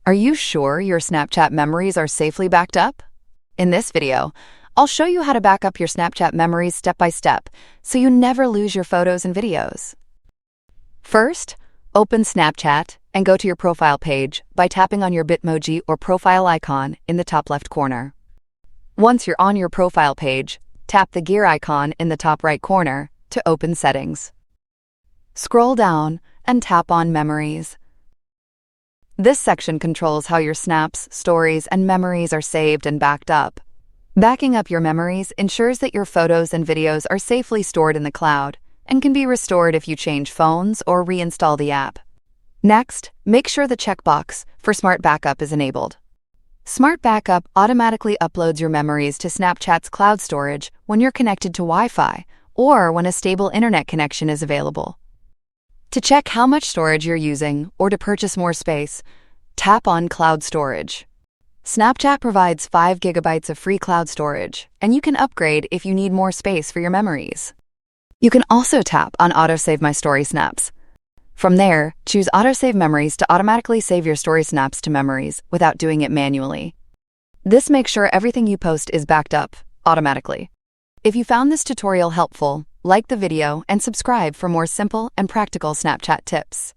Are you sure your Snapchat memories are safely backed up? In this video, I'll show you how to back up your Snapchat memories step by step so you never lose your photos and videos. First, open Snapchat and go to your profile page by tapping on your Bitmoji or profile icon in the top left corner. Once you're on your profile page, tap the gear icon in the top right corner to open settings. Scroll down and tap on Memories. This section controls how your snaps, stories, and memories are saved and backed up. Backing up your memories ensures that your photos and videos are safely stored in the cloud and can be restored if you change phones or reinstall the app. Next, make sure the checkbox for Smart Backup is enabled. Smart Backup automatically uploads your memories to Snapchat's cloud storage when you're connected to Wi-Fi or when a stable internet connection is available. To check how much storage you're using or to purchase more space, tap on Cloud Storage. Snapchat provides 5 GB of free cloud storage, and you can upgrade if you need more space for your memories. You can also tap on Autosave My Story Snaps. From there, choose Autosave Memories to automatically save your story snaps to memories without doing it manually. This makes sure everything you post is backed up automatically. If you found this tutorial helpful, like the video and subscribe for more simple and practical Snapchat tips.